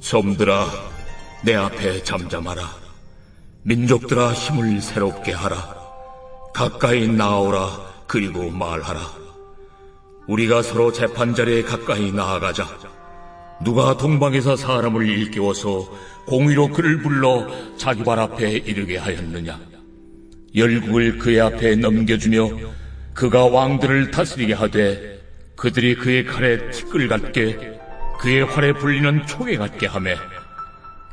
섬들아, 내 앞에 잠잠하라. 민족들아, 힘을 새롭게 하라. 가까이 나오라. 그리고 말하라. 우리가 서로 재판자리에 가까이 나아가자. 누가 동방에서 사람을 일깨워서 공의로 그를 불러 자기 발 앞에 이르게 하였느냐. 열국을 그의 앞에 넘겨주며 그가 왕들을 다스리게 하되 그들이 그의 칼에 티끌 같게 그의 활에 불리는 초계 같게 하매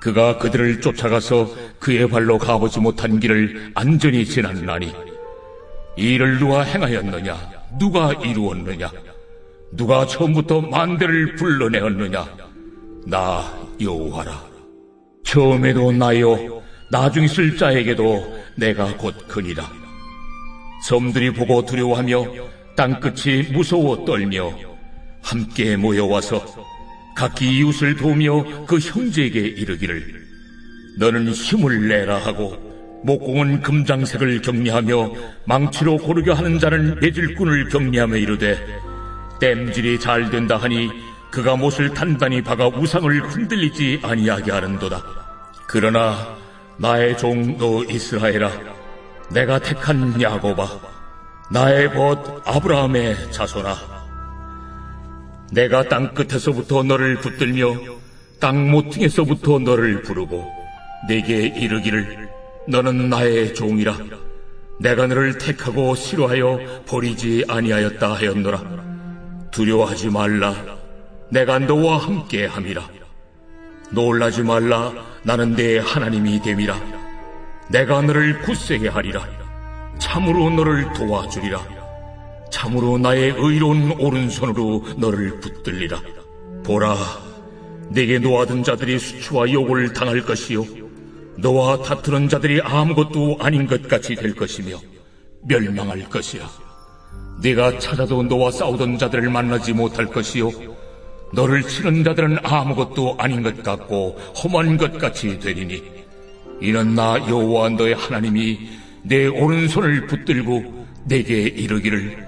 그가 그들을 쫓아가서 그의 발로 가보지 못한 길을 안전히 지났나니 이 일을 누가 행하였느냐. 누가 이루었느냐. 누가 처음부터 만대를 불러내었느냐. 나 여호와라. 처음에도 나요, 나중 있을 자에게도 내가 곧 그니라. 섬들이 보고 두려워하며 땅끝이 무서워 떨며 함께 모여와서 각기 이웃을 도우며 그 형제에게 이르기를 너는 힘을 내라 하고 목공은 금장색을 격리하며 망치로 고르게 하는 자는 매질꾼을 격리하며 이르되 땜질이 잘 된다 하니 그가 못을 단단히 박아 우상을 흔들리지 아니하게 하는도다. 그러나 나의 종 너 이스라엘아, 내가 택한 야곱아, 나의 벗 아브라함의 자손아, 내가 땅끝에서부터 너를 붙들며 땅 모퉁이에서부터 너를 부르고 내게 이르기를 너는 나의 종이라. 내가 너를 택하고 싫어하여 버리지 아니하였다 하였노라. 두려워하지 말라. 내가 너와 함께 함이라. 놀라지 말라. 나는 내 하나님이 됨이라. 내가 너를 굳세게 하리라. 참으로 너를 도와주리라. 참으로 나의 의로운 오른손으로 너를 붙들리라. 보라, 내게 노하던 자들이 수치와 욕을 당할 것이요 너와 다투는 자들이 아무것도 아닌 것 같이 될 것이며 멸망할 것이야. 네가 찾아도 너와 싸우던 자들을 만나지 못할 것이요 너를 치는 자들은 아무것도 아닌 것 같고 험한 것 같이 되리니 이는 나 여호와 너의 하나님이 내 오른손을 붙들고 내게 이르기를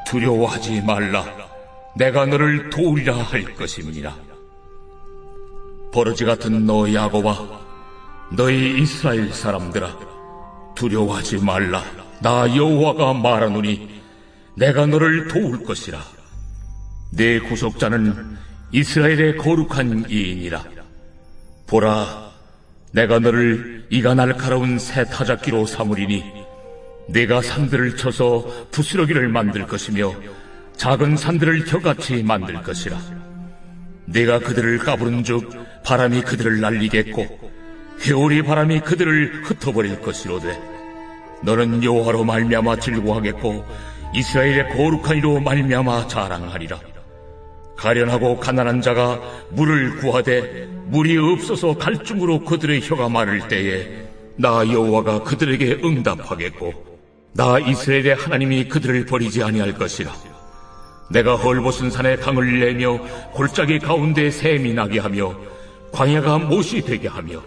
두려워하지 말라. 내가 너를 도우리라 할 것임이니라. 버러지 같은 너 야곱아, 너희 이스라엘 사람들아, 두려워하지 말라. 나 여호와가 말하노니 내가 너를 도울 것이라. 내 구속자는 이스라엘의 거룩한 이인이라. 보라, 내가 너를 이가 날카로운 새 타작기로 삼으리니 내가 산들을 쳐서 부스러기를 만들 것이며 작은 산들을 겨같이 만들 것이라. 내가 그들을 까부른즉 바람이 그들을 날리겠고 회오리 바람이 그들을 흩어버릴 것이로되 너는 여호와로 말미암아 즐거워하겠고 이스라엘의 거룩한 이로 말미암아 자랑하리라. 가련하고 가난한 자가 물을 구하되 물이 없어서 갈증으로 그들의 혀가 마를 때에 나 여호와가 그들에게 응답하겠고 나 이스라엘의 하나님이 그들을 버리지 아니할 것이라. 내가 헐벗은 산에 강을 내며 골짜기 가운데 샘이 나게 하며 광야가 못이 되게 하며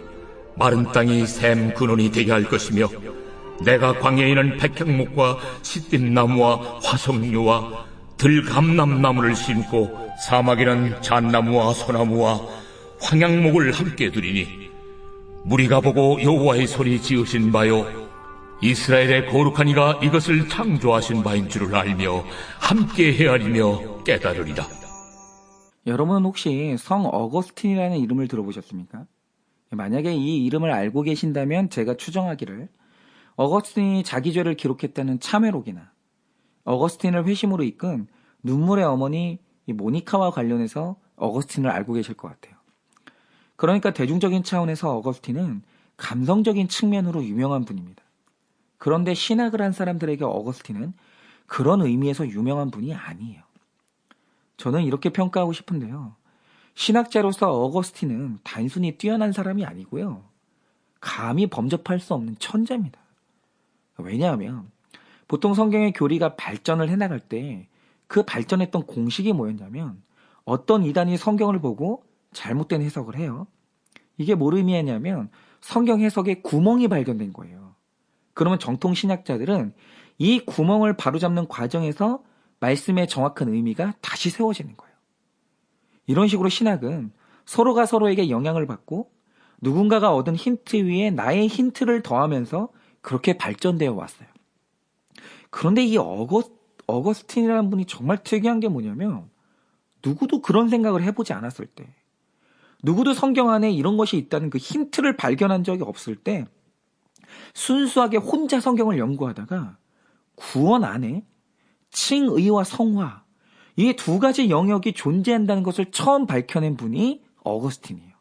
마른 땅이 샘 근원이 되게 할 것이며 내가 광야에는 백향목과 시띠나무와 화석류와 들감남나무를 심고 사막에는 잣나무와 소나무와 황양목을 함께 두리니 무리가 보고 여호와의 손이 지으신 바요 이스라엘의 거룩한 이가 이것을 창조하신 바인 줄을 알며 함께 헤아리며 깨달으리라. 여러분은 혹시 성 어거스틴이라는 이름을 들어보셨습니까? 만약에 이 이름을 알고 계신다면 제가 추정하기를 어거스틴이 자기 죄를 기록했다는 참회록이나 어거스틴을 회심으로 이끈 눈물의 어머니 모니카와 관련해서 어거스틴을 알고 계실 것 같아요. 그러니까 대중적인 차원에서 어거스틴은 감성적인 측면으로 유명한 분입니다. 그런데 신학을 한 사람들에게 어거스틴은 그런 의미에서 유명한 분이 아니에요. 저는 이렇게 평가하고 싶은데요. 신학자로서 어거스틴은 단순히 뛰어난 사람이 아니고요. 감히 범접할 수 없는 천재입니다. 왜냐하면 보통 성경의 교리가 발전을 해나갈 때 그 발전했던 공식이 뭐였냐면 어떤 이단이 성경을 보고 잘못된 해석을 해요. 이게 뭘 의미하냐면 성경 해석에 구멍이 발견된 거예요. 그러면 정통 신학자들은 이 구멍을 바로잡는 과정에서 말씀의 정확한 의미가 다시 세워지는 거예요. 이런 식으로 신학은 서로가 서로에게 영향을 받고 누군가가 얻은 힌트 위에 나의 힌트를 더하면서 그렇게 발전되어 왔어요. 그런데 이 어거스틴이라는 분이 정말 특이한 게 뭐냐면 누구도 그런 생각을 해보지 않았을 때, 누구도 성경 안에 이런 것이 있다는 그 힌트를 발견한 적이 없을 때 순수하게 혼자 성경을 연구하다가 구원 안에 칭의와 성화, 이 두 가지 영역이 존재한다는 것을 처음 밝혀낸 분이 어거스틴이에요.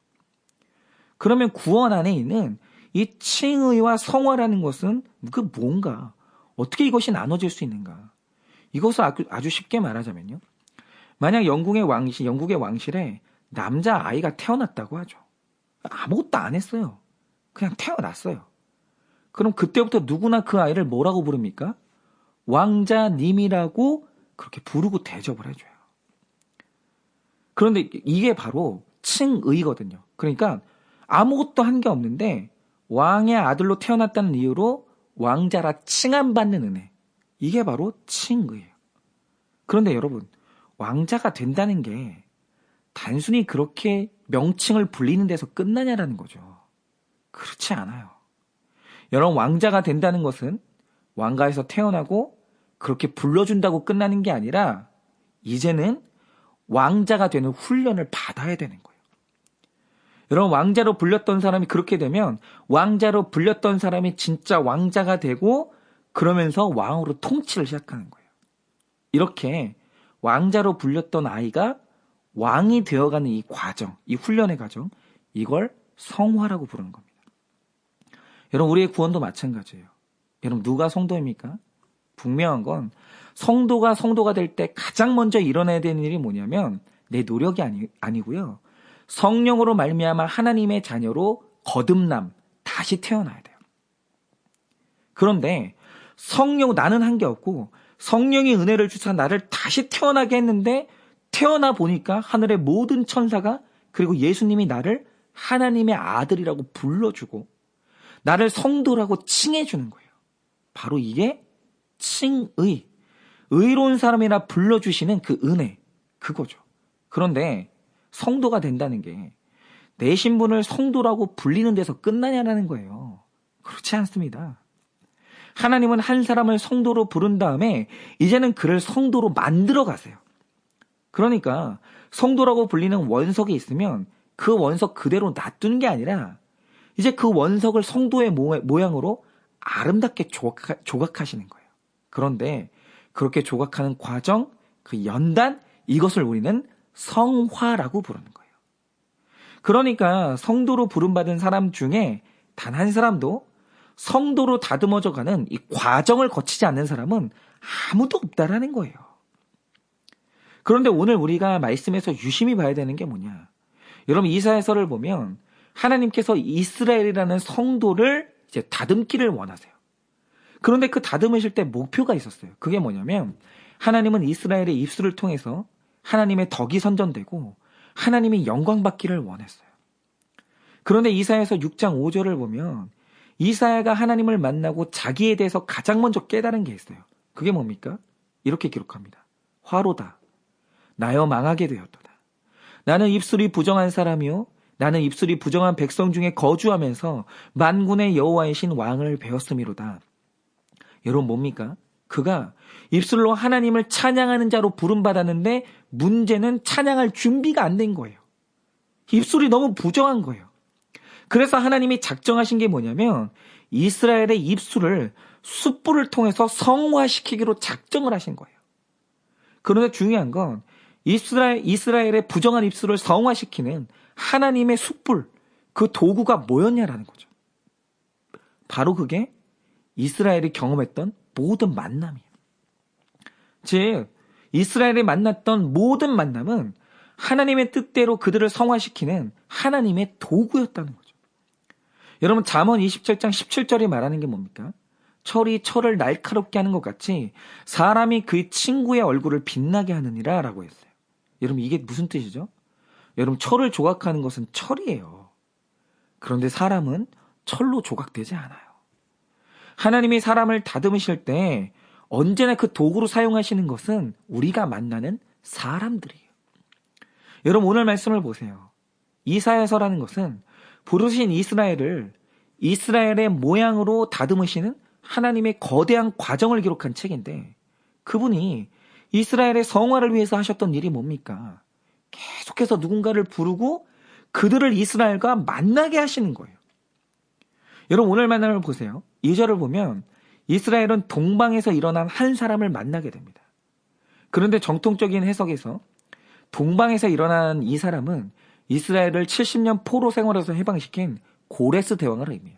그러면 구원 안에 있는 이 칭의와 성화라는 것은 그 뭔가, 어떻게 이것이 나눠질 수 있는가? 이것을 아주 쉽게 말하자면요. 만약 영국의 왕실에 남자 아이가 태어났다고 하죠. 아무것도 안 했어요. 그냥 태어났어요. 그럼 그때부터 누구나 그 아이를 뭐라고 부릅니까? 왕자님이라고 그렇게 부르고 대접을 해줘요. 그런데 이게 바로 칭의거든요. 그러니까 아무것도 한 게 없는데 왕의 아들로 태어났다는 이유로 왕자라 칭함받는 은혜. 이게 바로 칭의예요. 그런데 여러분, 왕자가 된다는 게 단순히 그렇게 명칭을 불리는 데서 끝나냐라는 거죠. 그렇지 않아요. 여러분, 왕자가 된다는 것은 왕가에서 태어나고 그렇게 불러준다고 끝나는 게 아니라 이제는 왕자가 되는 훈련을 받아야 되는 거예요. 여러분, 왕자로 불렸던 사람이 그렇게 되면 왕자로 불렸던 사람이 진짜 왕자가 되고 그러면서 왕으로 통치를 시작하는 거예요. 이렇게 왕자로 불렸던 아이가 왕이 되어가는 이 과정, 이 훈련의 과정, 이걸 성화라고 부르는 겁니다. 여러분, 우리의 구원도 마찬가지예요. 여러분, 누가 성도입니까? 분명한 건 성도가 될 때 가장 먼저 일어나야 되는 일이 뭐냐면 내 노력이 아니고요. 성령으로 말미암아 하나님의 자녀로 거듭남, 다시 태어나야 돼요. 그런데 나는 한 게 없고 성령이 은혜를 주사 나를 다시 태어나게 했는데 태어나 보니까 하늘의 모든 천사가 그리고 예수님이 나를 하나님의 아들이라고 불러주고 나를 성도라고 칭해주는 거예요. 바로 이게 칭의, 의로운 사람이라 불러주시는 그 은혜, 그거죠. 그런데 성도가 된다는 게 내 신분을 성도라고 불리는 데서 끝나냐라는 거예요. 그렇지 않습니다. 하나님은 한 사람을 성도로 부른 다음에 이제는 그를 성도로 만들어 가세요. 그러니까 성도라고 불리는 원석이 있으면 그 원석 그대로 놔두는 게 아니라 이제 그 원석을 성도의 모양으로 아름답게 조각하시는 거예요. 그런데 그렇게 조각하는 과정, 그 연단, 이것을 우리는 성화라고 부르는 거예요. 그러니까 성도로 부름받은 사람 중에 단 한 사람도 성도로 다듬어져가는 이 과정을 거치지 않는 사람은 아무도 없다라는 거예요. 그런데 오늘 우리가 말씀에서 유심히 봐야 되는 게 뭐냐. 여러분, 이사야서를 보면 하나님께서 이스라엘이라는 성도를 이제 다듬기를 원하세요. 그런데 그 다듬으실 때 목표가 있었어요. 그게 뭐냐면 하나님은 이스라엘의 입술을 통해서 하나님의 덕이 선전되고 하나님이 영광받기를 원했어요. 그런데 이사야서 6장 5절을 보면 이사야가 하나님을 만나고 자기에 대해서 가장 먼저 깨달은 게 있어요. 그게 뭡니까? 이렇게 기록합니다. 화로다. 나여 망하게 되었도다. 나는 입술이 부정한 사람이요. 나는 입술이 부정한 백성 중에 거주하면서 만군의 여호와이신 왕을 배웠음이로다. 여러분, 뭡니까? 그가 입술로 하나님을 찬양하는 자로 부름받았는데 문제는 찬양할 준비가 안 된 거예요. 입술이 너무 부정한 거예요. 그래서 하나님이 작정하신 게 뭐냐면 이스라엘의 입술을 숯불을 통해서 성화시키기로 작정을 하신 거예요. 그런데 중요한 건 이스라엘의 부정한 입술을 성화시키는 하나님의 숯불, 그 도구가 뭐였냐라는 거죠. 바로 그게 이스라엘이 경험했던 모든 만남이에요. 즉 이스라엘이 만났던 모든 만남은 하나님의 뜻대로 그들을 성화시키는 하나님의 도구였다는 거죠. 여러분, 잠언 27장 17절이 말하는 게 뭡니까? 철이 철을 날카롭게 하는 것 같이 사람이 그의 친구의 얼굴을 빛나게 하느니라 라고 했어요. 여러분, 이게 무슨 뜻이죠? 여러분, 철을 조각하는 것은 철이에요. 그런데 사람은 철로 조각되지 않아요. 하나님이 사람을 다듬으실 때 언제나 그 도구로 사용하시는 것은 우리가 만나는 사람들이에요. 여러분, 오늘 말씀을 보세요. 이사야서라는 것은 부르신 이스라엘을 이스라엘의 모양으로 다듬으시는 하나님의 거대한 과정을 기록한 책인데, 그분이 이스라엘의 성화를 위해서 하셨던 일이 뭡니까? 계속해서 누군가를 부르고 그들을 이스라엘과 만나게 하시는 거예요. 여러분, 오늘 만남을 보세요. 2절을 보면 이스라엘은 동방에서 일어난 한 사람을 만나게 됩니다. 그런데 정통적인 해석에서 동방에서 일어난 이 사람은 이스라엘을 70년 포로 생활에서 해방시킨 고레스 대왕을 의미해요.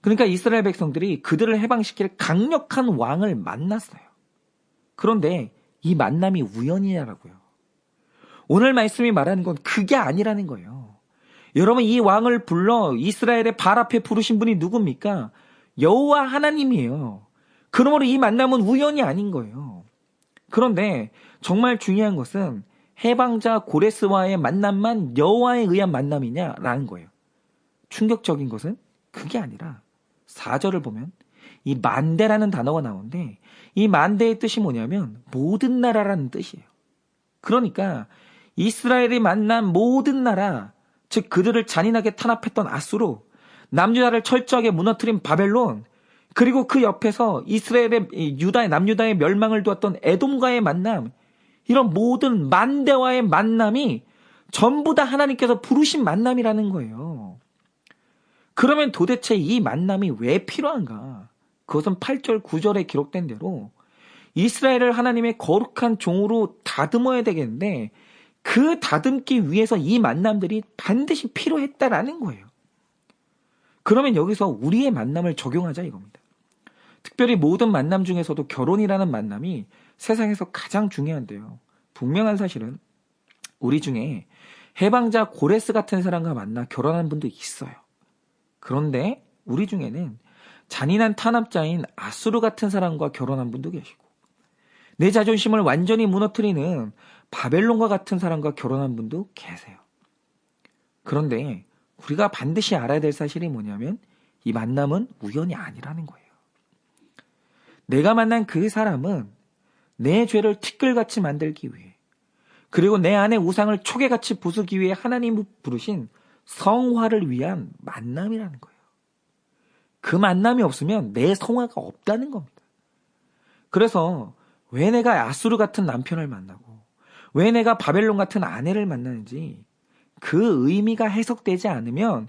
그러니까 이스라엘 백성들이 그들을 해방시킬 강력한 왕을 만났어요. 그런데 이 만남이 우연이냐라고요. 오늘 말씀이 말하는 건 그게 아니라는 거예요. 여러분, 이 왕을 불러 이스라엘의 발 앞에 부르신 분이 누굽니까? 여호와 하나님이에요. 그러므로 이 만남은 우연이 아닌 거예요. 그런데 정말 중요한 것은 해방자 고레스와의 만남만 여호와에 의한 만남이냐라는 거예요. 충격적인 것은 그게 아니라 4절을 보면 이 만대라는 단어가 나오는데, 이 만대의 뜻이 뭐냐면 모든 나라라는 뜻이에요. 그러니까 이스라엘이 만난 모든 나라, 즉 그들을 잔인하게 탄압했던 아수르, 남유다를 철저하게 무너뜨린 바벨론, 그리고 그 옆에서 이스라엘의 남유다의 멸망을 두었던 에돔과의 만남, 이런 모든 만대와의 만남이 전부 다 하나님께서 부르신 만남이라는 거예요. 그러면 도대체 이 만남이 왜 필요한가? 그것은 8절, 9절에 기록된 대로 이스라엘을 하나님의 거룩한 종으로 다듬어야 되겠는데, 그 다듬기 위해서 이 만남들이 반드시 필요했다라는 거예요. 그러면 여기서 우리의 만남을 적용하자 이겁니다. 특별히 모든 만남 중에서도 결혼이라는 만남이 세상에서 가장 중요한데요. 분명한 사실은 우리 중에 해방자 고레스 같은 사람과 만나 결혼한 분도 있어요. 그런데 우리 중에는 잔인한 탄압자인 아수르 같은 사람과 결혼한 분도 계시고, 내 자존심을 완전히 무너뜨리는 바벨론과 같은 사람과 결혼한 분도 계세요. 그런데 우리가 반드시 알아야 될 사실이 뭐냐면 이 만남은 우연이 아니라는 거예요. 내가 만난 그 사람은 내 죄를 티끌같이 만들기 위해, 그리고 내 안의 우상을 초계같이 부수기 위해 하나님이 부르신 성화를 위한 만남이라는 거예요. 그 만남이 없으면 내 성화가 없다는 겁니다. 그래서 왜 내가 아수르 같은 남편을 만나고 왜 내가 바벨론 같은 아내를 만나는지 그 의미가 해석되지 않으면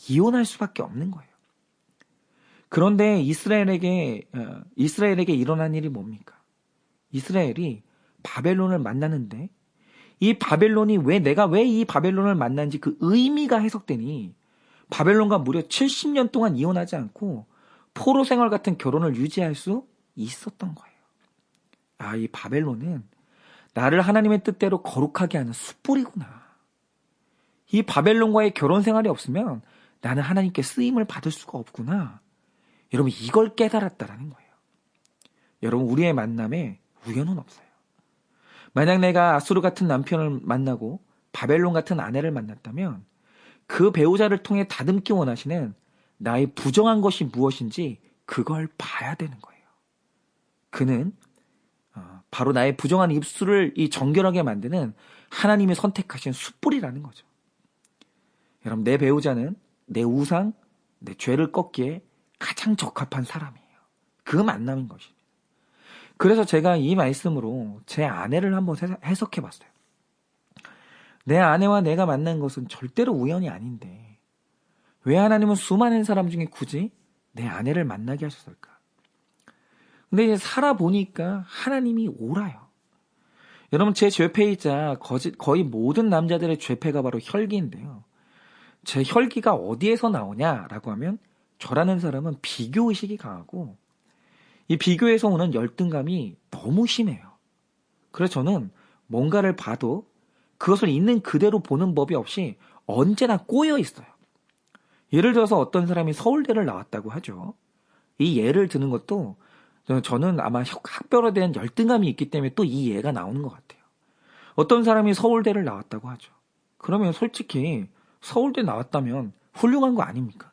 이혼할 수밖에 없는 거예요. 그런데 이스라엘에게 일어난 일이 뭡니까? 이스라엘이 바벨론을 만나는데, 이 바벨론이 내가 왜 이 바벨론을 만난지 그 의미가 해석되니 바벨론과 무려 70년 동안 이혼하지 않고 포로 생활 같은 결혼을 유지할 수 있었던 거예요. 아, 이 바벨론은 나를 하나님의 뜻대로 거룩하게 하는 숯불이구나. 이 바벨론과의 결혼 생활이 없으면 나는 하나님께 쓰임을 받을 수가 없구나. 여러분, 이걸 깨달았다라는 거예요. 여러분, 우리의 만남에 우연은 없어요. 만약 내가 아수르 같은 남편을 만나고 바벨론 같은 아내를 만났다면 그 배우자를 통해 다듬기 원하시는 나의 부정한 것이 무엇인지 그걸 봐야 되는 거예요. 그는 바로 나의 부정한 입술을 이 정결하게 만드는 하나님이 선택하신 숯불이라는 거죠. 여러분, 내 배우자는 내 우상, 내 죄를 꺾기에 가장 적합한 사람이에요. 그 만남인 것입니다. 그래서 제가 이 말씀으로 제 아내를 한번 해석해 봤어요. 내 아내와 내가 만난 것은 절대로 우연이 아닌데 왜 하나님은 수많은 사람 중에 굳이 내 아내를 만나게 하셨을까? 근데 이제 살아보니까 하나님이 옳아요. 여러분, 제 죄패이자 거의 모든 남자들의 죄패가 바로 혈기인데요. 제 혈기가 어디에서 나오냐라고 하면 저라는 사람은 비교의식이 강하고 이 비교에서 오는 열등감이 너무 심해요. 그래서 저는 뭔가를 봐도 그것을 있는 그대로 보는 법이 없이 언제나 꼬여 있어요. 예를 들어서 어떤 사람이 서울대를 나왔다고 하죠. 이 예를 드는 것도 저는 아마 학벌에 대한 열등감이 있기 때문에 또 이 예가 나오는 것 같아요. 어떤 사람이 서울대를 나왔다고 하죠. 그러면 솔직히 서울대 나왔다면 훌륭한 거 아닙니까?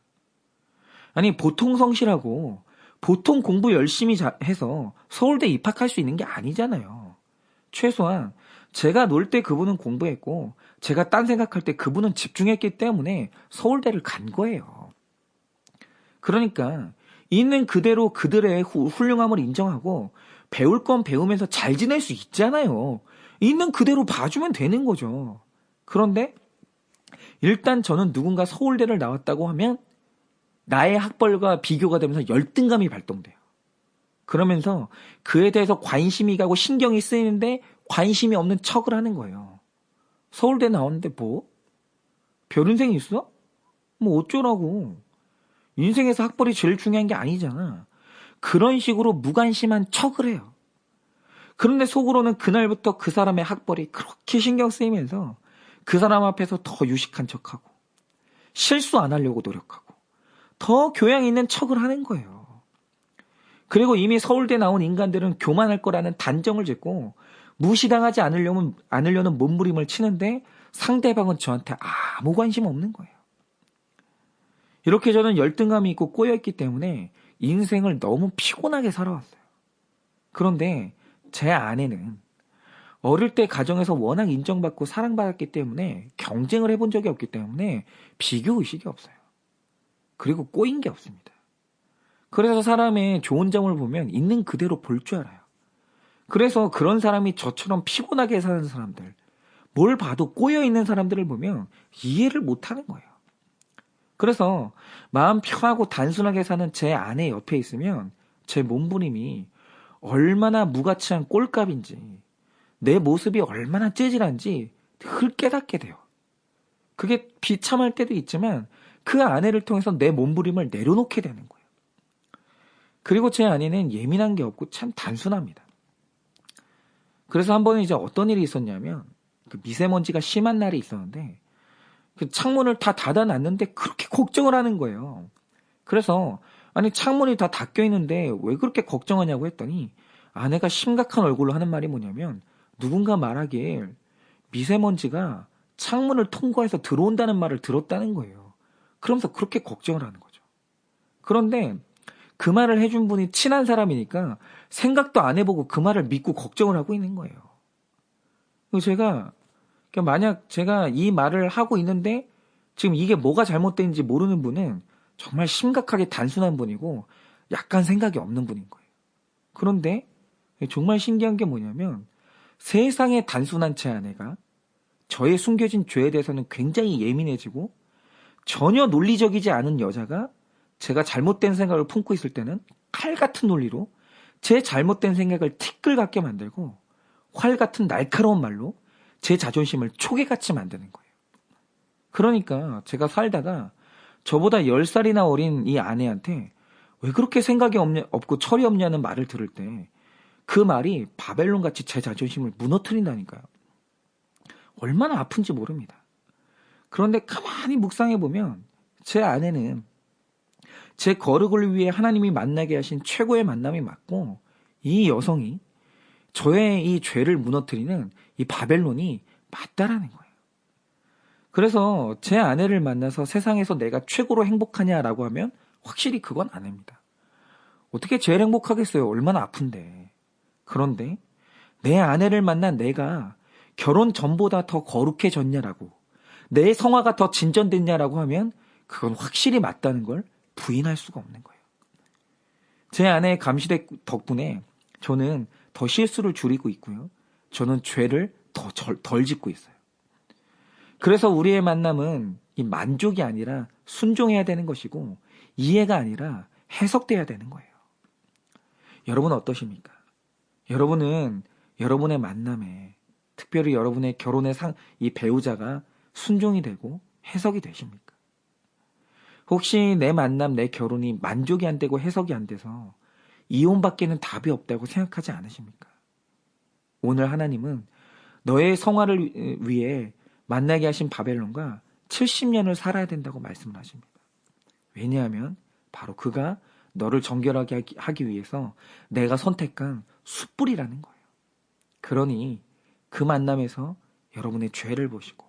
아니, 보통 성실하고 보통 공부 열심히 해서 서울대 입학할 수 있는 게 아니잖아요. 최소한 제가 놀 때 그분은 공부했고 제가 딴 생각할 때 그분은 집중했기 때문에 서울대를 간 거예요. 그러니까 있는 그대로 그들의 훌륭함을 인정하고 배울 건 배우면서 잘 지낼 수 있잖아요. 있는 그대로 봐주면 되는 거죠. 그런데 일단 저는 누군가 서울대를 나왔다고 하면 나의 학벌과 비교가 되면서 열등감이 발동돼요. 그러면서 그에 대해서 관심이 가고 신경이 쓰이는데 관심이 없는 척을 하는 거예요. 서울대 나왔는데 뭐? 별 인생이 있어? 뭐 어쩌라고. 인생에서 학벌이 제일 중요한 게 아니잖아. 그런 식으로 무관심한 척을 해요. 그런데 속으로는 그날부터 그 사람의 학벌이 그렇게 신경 쓰이면서 그 사람 앞에서 더 유식한 척하고 실수 안 하려고 노력하고 더 교양 있는 척을 하는 거예요. 그리고 이미 서울대 나온 인간들은 교만할 거라는 단정을 짓고 무시당하지 않으려는 몸부림을 치는데 상대방은 저한테 아무 관심 없는 거예요. 이렇게 저는 열등감이 있고 꼬여있기 때문에 인생을 너무 피곤하게 살아왔어요. 그런데 제 아내는 어릴 때 가정에서 워낙 인정받고 사랑받았기 때문에 경쟁을 해본 적이 없기 때문에 비교의식이 없어요. 그리고 꼬인 게 없습니다. 그래서 사람의 좋은 점을 보면 있는 그대로 볼 줄 알아요. 그래서 그런 사람이 저처럼 피곤하게 사는 사람들, 뭘 봐도 꼬여있는 사람들을 보면 이해를 못하는 거예요. 그래서 마음 편하고 단순하게 사는 제 아내 옆에 있으면 제 몸부림이 얼마나 무가치한 꼴값인지 내 모습이 얼마나 찌질한지 늘 깨닫게 돼요. 그게 비참할 때도 있지만 그 아내를 통해서 내 몸부림을 내려놓게 되는 거예요. 그리고 제 아내는 예민한 게 없고 참 단순합니다. 그래서 한 번은 이제 어떤 일이 있었냐면 그 미세먼지가 심한 날이 있었는데 그 창문을 다 닫아놨는데 그렇게 걱정을 하는 거예요. 그래서 아니 창문이 다 닫혀 있는데 왜 그렇게 걱정하냐고 했더니 아내가 심각한 얼굴로 하는 말이 뭐냐면 누군가 말하길 미세먼지가 창문을 통과해서 들어온다는 말을 들었다는 거예요. 그러면서 그렇게 걱정을 하는 거죠. 그런데 그 말을 해준 분이 친한 사람이니까 생각도 안 해보고 그 말을 믿고 걱정을 하고 있는 거예요. 그래서 제가 만약 제가 이 말을 하고 있는데 지금 이게 뭐가 잘못된지 모르는 분은 정말 심각하게 단순한 분이고 약간 생각이 없는 분인 거예요. 그런데 정말 신기한 게 뭐냐면 세상에 단순한 제 아내가 저의 숨겨진 죄에 대해서는 굉장히 예민해지고 전혀 논리적이지 않은 여자가 제가 잘못된 생각을 품고 있을 때는 칼 같은 논리로 제 잘못된 생각을 티끌같게 만들고 활 같은 날카로운 말로 제 자존심을 초계같이 만드는 거예요. 그러니까 제가 살다가 저보다 10살이나 어린 이 아내한테 왜 그렇게 생각이 없고 철이 없냐는 말을 들을 때 그 말이 바벨론같이 제 자존심을 무너뜨린다니까요. 얼마나 아픈지 모릅니다. 그런데 가만히 묵상해보면 제 아내는 제 거룩을 위해 하나님이 만나게 하신 최고의 만남이 맞고 이 여성이 저의 이 죄를 무너뜨리는 이 바벨론이 맞다라는 거예요. 그래서 제 아내를 만나서 세상에서 내가 최고로 행복하냐라고 하면 확실히 그건 아닙니다. 어떻게 제일 행복하겠어요? 얼마나 아픈데. 그런데 내 아내를 만난 내가 결혼 전보다 더 거룩해졌냐라고 내 성화가 더 진전됐냐라고 하면 그건 확실히 맞다는 걸 부인할 수가 없는 거예요. 제 아내의 감시대 덕분에 저는 더 실수를 줄이고 있고요. 저는 죄를 더 덜 짓고 있어요. 그래서 우리의 만남은 이 만족이 아니라 순종해야 되는 것이고 이해가 아니라 해석돼야 되는 거예요. 여러분은 어떠십니까? 여러분은 여러분의 만남에 특별히 여러분의 결혼의 이 배우자가 순종이 되고 해석이 되십니까? 혹시 내 만남, 내 결혼이 만족이 안 되고 해석이 안 돼서 이혼밖에는 답이 없다고 생각하지 않으십니까? 오늘 하나님은 너의 성화를 위해 만나게 하신 바벨론과 70년을 살아야 된다고 말씀을 하십니다. 왜냐하면 바로 그가 너를 정결하게 하기 위해서 내가 선택한 숯불이라는 거예요. 그러니 그 만남에서 여러분의 죄를 보시고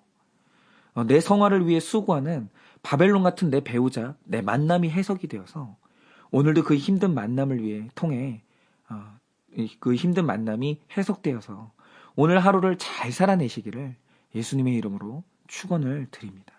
내 성화를 위해 수고하는 바벨론 같은 내 배우자, 내 만남이 해석이 되어서 오늘도 그 힘든 만남을 통해 그 힘든 만남이 해석되어서 오늘 하루를 잘 살아내시기를 예수님의 이름으로 축원을 드립니다.